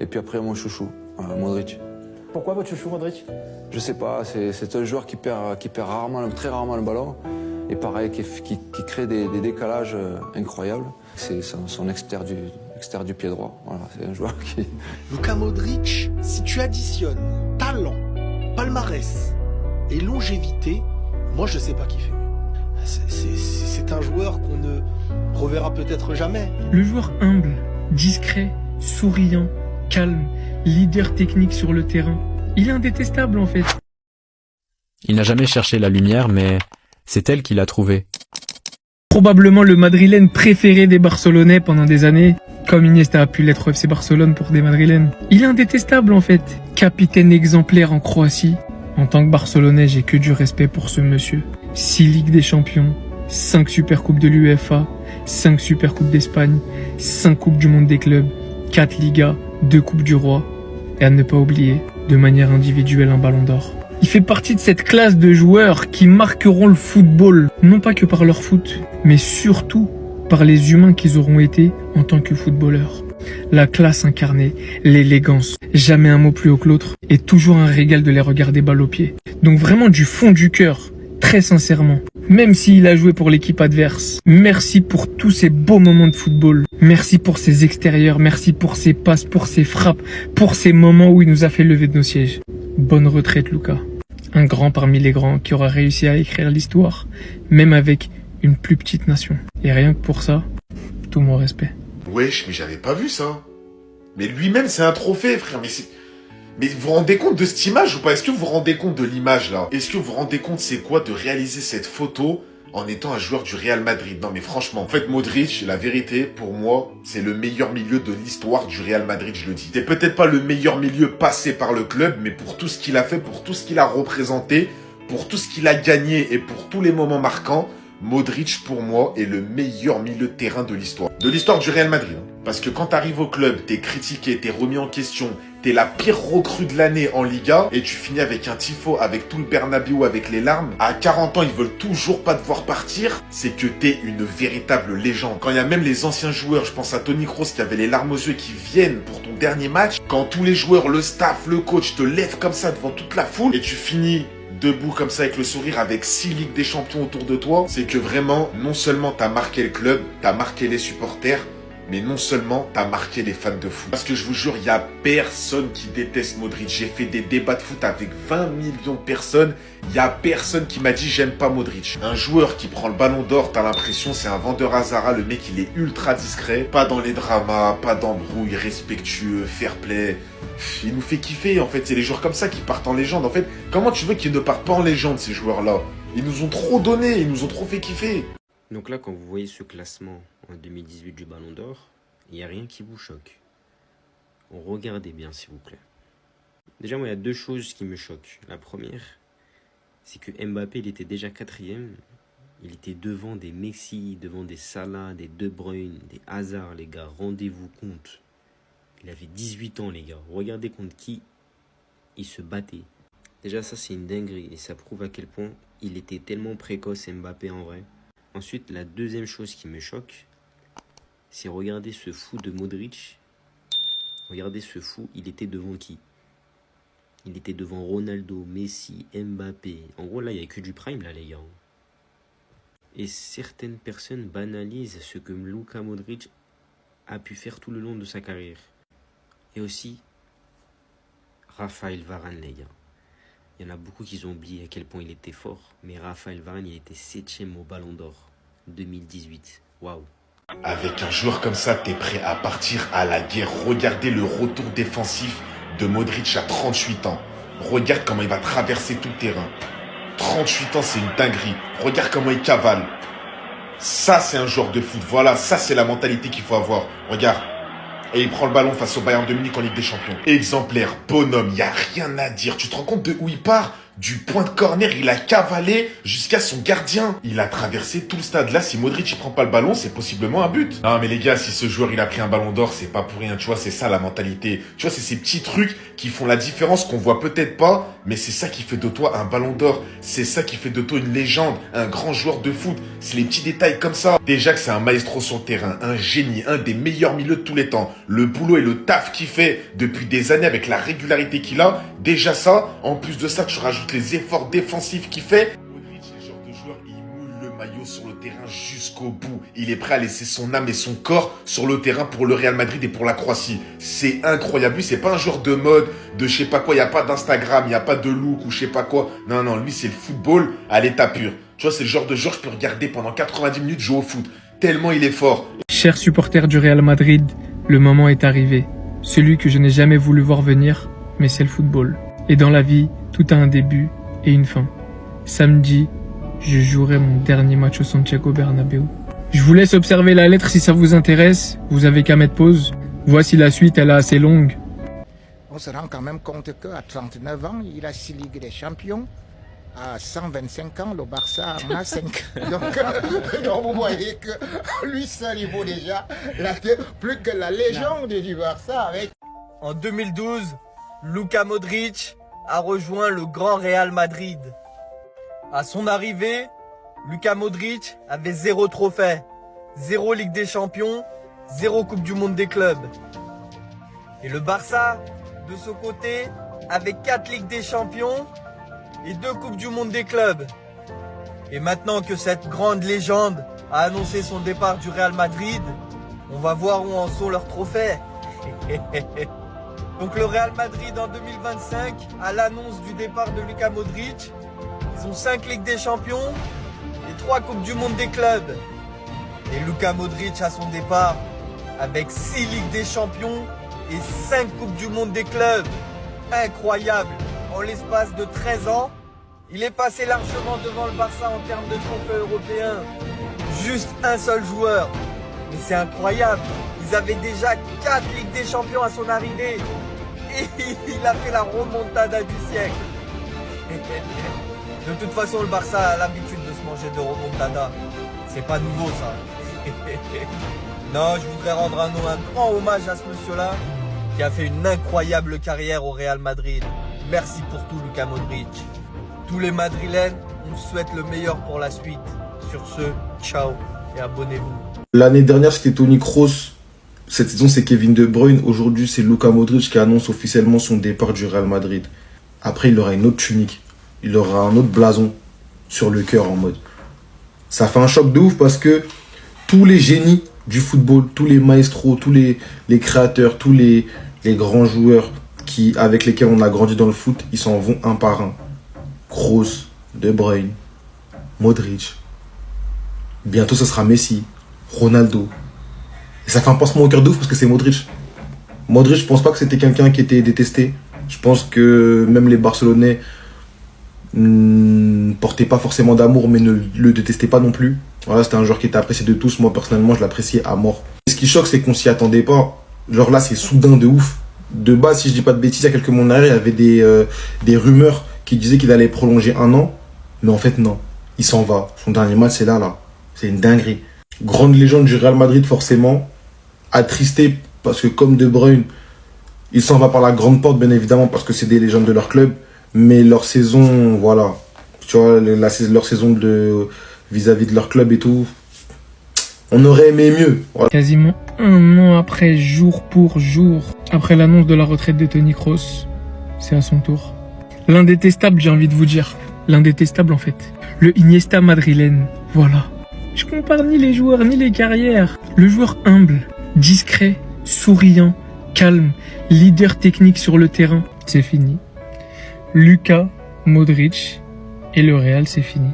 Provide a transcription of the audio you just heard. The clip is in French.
Et puis après, mon chouchou, Modric. Pourquoi votre chouchou, Modric? Je sais pas, c'est un joueur qui perd rarement, très rarement le ballon. Et pareil, qui crée des décalages incroyables. C'est son extérieur du pied droit. Voilà, c'est un joueur qui... Luka Modric, si tu additionnes talent, palmarès et longévité, moi je sais pas qui fait mieux. C'est un joueur qu'on ne reverra peut-être jamais. Le joueur humble, discret, souriant, calme, leader technique sur le terrain. Il est indétestable en fait. Il n'a jamais cherché la lumière, mais c'est elle qui l'a trouvée. Probablement le madrilène préféré des Barcelonais pendant des années, comme Iniesta a pu l'être au FC Barcelone pour des madrilènes. Il est indétestable en fait. Capitaine exemplaire en Croatie. En tant que Barcelonais, j'ai que du respect pour ce monsieur. 6 Ligues des Champions, 5 Supercoupes de l'UEFA, 5 Supercoupes d'Espagne, 5 Coupes du Monde des clubs, 4 Ligas, 2 Coupes du Roi. Et à ne pas oublier, de manière individuelle, un Ballon d'Or. Il fait partie de cette classe de joueurs qui marqueront le football, non pas que par leur foot, mais surtout par les humains qu'ils auront été en tant que footballeurs. La classe incarnée, l'élégance, jamais un mot plus haut que l'autre, et toujours un régal de les regarder balle au pied. Donc vraiment du fond du cœur, très sincèrement, même s'il a joué pour l'équipe adverse, merci pour tous ces beaux moments de football, merci pour ses extérieurs, merci pour ses passes, pour ses frappes, pour ces moments où il nous a fait lever de nos sièges. Bonne retraite Luka, un grand parmi les grands qui aura réussi à écrire l'histoire, même avec une plus petite nation. Et rien que pour ça, tout mon respect. Wesh, mais j'avais pas vu ça. Mais lui-même, c'est un trophée, frère. Mais vous vous rendez compte de cette image ou pas? Est-ce que vous vous rendez compte de l'image, là? Est-ce que vous vous rendez compte c'est quoi de réaliser cette photo en étant un joueur du Real Madrid? Non, mais franchement, en fait, Modric, la vérité, pour moi, c'est le meilleur milieu de l'histoire du Real Madrid, je le dis. C'est peut-être pas le meilleur milieu passé par le club, mais pour tout ce qu'il a fait, pour tout ce qu'il a représenté, pour tout ce qu'il a gagné et pour tous les moments marquants, Modric, pour moi, est le meilleur milieu de terrain de l'histoire. De l'histoire du Real Madrid. Parce que quand t'arrives au club, t'es critiqué, t'es remis en question, t'es la pire recrue de l'année en Liga, et tu finis avec un tifo, avec tout le Bernabéu, avec les larmes. À 40 ans, ils veulent toujours pas te voir partir. C'est que t'es une véritable légende. Quand il y a même les anciens joueurs, je pense à Toni Kroos qui avait les larmes aux yeux qui viennent pour ton dernier match. Quand tous les joueurs, le staff, le coach te lèvent comme ça devant toute la foule, et tu finis debout comme ça avec le sourire, avec 6 Ligues des Champions autour de toi, c'est que vraiment, non seulement t'as marqué le club, t'as marqué les supporters, mais non seulement t'as marqué les fans de foot. Parce que je vous jure, il y a personne qui déteste Modric. J'ai fait des débats de foot avec 20 millions de personnes. Il y a personne qui m'a dit j'aime pas Modric. Un joueur qui prend le ballon d'or, t'as l'impression c'est un vendeur Hazara. Le mec, il est ultra discret. Pas dans les dramas, pas d'embrouille, respectueux, fair play. Il nous fait kiffer en fait. C'est les joueurs comme ça qui partent en légende. En fait, comment tu veux qu'ils ne partent pas en légende ces joueurs-là? Ils nous ont trop donné, ils nous ont trop fait kiffer. Donc là, quand vous voyez ce classement en 2018 du Ballon d'Or, il n'y a rien qui vous choque. Regardez bien, s'il vous plaît. Déjà, moi, il y a deux choses qui me choquent. La première, c'est que Mbappé, il était déjà 4e. Il était devant des Messi, devant des Salah, des De Bruyne, des Hazard, les gars. Rendez-vous compte. Il avait 18 ans, les gars. Regardez contre qui il se battait. Déjà, ça, c'est une dinguerie. Et ça prouve à quel point il était tellement précoce, Mbappé, en vrai. Ensuite, la deuxième chose qui me choque, c'est regarder ce fou de Modric. Regardez ce fou, il était devant qui? Il était devant Ronaldo, Messi, Mbappé. En gros, là, il n'y a que du prime, là, les gars. Et certaines personnes banalisent ce que Luka Modric a pu faire tout le long de sa carrière. Et aussi, Raphaël Varane, les gars. Il y en a beaucoup qui ont oublié à quel point il était fort. Mais Raphaël Varane, il était 7e au Ballon d'Or 2018. Waouh. Avec un joueur comme ça, t'es prêt à partir à la guerre. Regardez le retour défensif de Modric à 38 ans. Regarde comment il va traverser tout le terrain. 38 ans, c'est une dinguerie. Regarde comment il cavale. Ça, c'est un joueur de foot. Voilà, ça, c'est la mentalité qu'il faut avoir. Regarde. Et il prend le ballon face au Bayern de Munich en Ligue des Champions. Exemplaire, bonhomme, il n'y a rien à dire. Tu te rends compte de où il part? Du point de corner, il a cavalé jusqu'à son gardien. Il a traversé tout le stade. Là, si Modric il prend pas le ballon, c'est possiblement un but. Non, mais les gars, si ce joueur il a pris un ballon d'or, c'est pas pour rien. Tu vois, c'est ça la mentalité. Tu vois, c'est ces petits trucs qui font la différence qu'on voit peut-être pas, mais c'est ça qui fait de toi un ballon d'or. C'est ça qui fait de toi une légende, un grand joueur de foot. C'est les petits détails comme ça. Déjà que c'est un maestro sur le terrain, un génie, un des meilleurs milieux de tous les temps. Le boulot et le taf qu'il fait depuis des années avec la régularité qu'il a. Déjà ça, en plus de ça, tu rajoutes les efforts défensifs qu'il fait. Modric, c'est le genre de joueur, il moule le maillot sur le terrain jusqu'au bout. Il est prêt à laisser son âme et son corps sur le terrain pour le Real Madrid et pour la Croatie. C'est incroyable. Lui, c'est pas un joueur de mode, de je sais pas quoi. Il n'y a pas d'Instagram, il n'y a pas de look ou je sais pas quoi. Non, non, lui, c'est le football à l'état pur. Tu vois, c'est le genre de joueur que je peux regarder pendant 90 minutes jouer au foot. Tellement il est fort. Chers supporters du Real Madrid, le moment est arrivé. Celui que je n'ai jamais voulu voir venir, mais c'est le football. Et dans la vie, tout a un début et une fin. Samedi, je jouerai mon dernier match au Santiago Bernabéu. Je vous laisse observer la lettre si ça vous intéresse. Vous avez qu'à mettre pause. Voici la suite, elle est assez longue. On se rend quand même compte qu'à 39 ans, il a 6 Ligues des Champions. À 125 ans, le Barça en a 5. Donc vous voyez que lui seul, il vaut déjà plus que la légende du Barça. Avec... En 2012, Luka Modric a rejoint le grand Real Madrid. À son arrivée, Luka Modric avait 0 trophée, 0 Ligue des Champions, 0 Coupe du Monde des clubs. Et le Barça, de ce côté, avait 4 Ligues des Champions et 2 Coupes du Monde des clubs. Et maintenant que cette grande légende a annoncé son départ du Real Madrid, on va voir où en sont leurs trophées. Donc le Real Madrid en 2025, à l'annonce du départ de Luka Modric, ils ont 5 Ligues des Champions et 3 Coupes du Monde des clubs. Et Luka Modric à son départ avec 6 Ligues des Champions et 5 Coupes du Monde des clubs. Incroyable! En l'espace de 13 ans, il est passé largement devant le Barça en termes de trophées européens. Juste un seul joueur. Mais c'est incroyable. Ils avaient déjà 4 Ligues des Champions à son arrivée. Et il a fait la remontada du siècle. De toute façon, le Barça a l'habitude de se manger de remontada. C'est pas nouveau ça. Non, je voudrais rendre un grand hommage à ce monsieur-là qui a fait une incroyable carrière au Real Madrid. Merci pour tout, Luka Modric. Tous les Madrilènes, on vous souhaite le meilleur pour la suite. Sur ce, ciao et abonnez-vous. L'année dernière, c'était Toni Kroos. Cette saison, c'est Kevin De Bruyne. Aujourd'hui, c'est Luka Modric qui annonce officiellement son départ du Real Madrid. Après, il aura une autre tunique. Il aura un autre blason sur le cœur en mode. Ça fait un choc de ouf parce que tous les génies du football, tous les maestros, tous les créateurs, tous les grands joueurs avec lesquels on a grandi dans le foot, ils s'en vont un par un. Kroos, De Bruyne, Modric. Bientôt, ce sera Messi, Ronaldo. Et ça fait un pansement au cœur de ouf parce que c'est Modric. Modric, je pense pas que c'était quelqu'un qui était détesté. Je pense que même les Barcelonais portaient pas forcément d'amour, mais ne le détestaient pas non plus. Voilà, c'était un joueur qui était apprécié de tous. Moi, personnellement, je l'appréciais à mort. Et ce qui choque, c'est qu'on s'y attendait pas. Genre là, c'est soudain de ouf. De base, si je dis pas de bêtises, il y a quelques mois en arrière, il y avait des rumeurs qui disaient qu'il allait prolonger 1 an. Mais en fait, non. Il s'en va. Son dernier match, c'est là. C'est une dinguerie. Grande légende du Real Madrid, forcément. Attristé parce que comme De Bruyne, il s'en va par la grande porte, bien évidemment, parce que c'est des légendes de leur club. Mais leur saison, voilà. Tu vois, leur saison vis-à-vis de leur club et tout, on aurait aimé mieux. Voilà. Quasiment 1 an après, jour pour jour, après l'annonce de la retraite de Toni Kroos, c'est à son tour. L'indétestable, j'ai envie de vous dire. L'indétestable, en fait. Le Iniesta madrilène. Voilà. Je compare ni les joueurs, ni les carrières. Le joueur humble, discret, souriant, calme, leader technique sur le terrain, c'est fini. Luka Modric et le Real, c'est fini.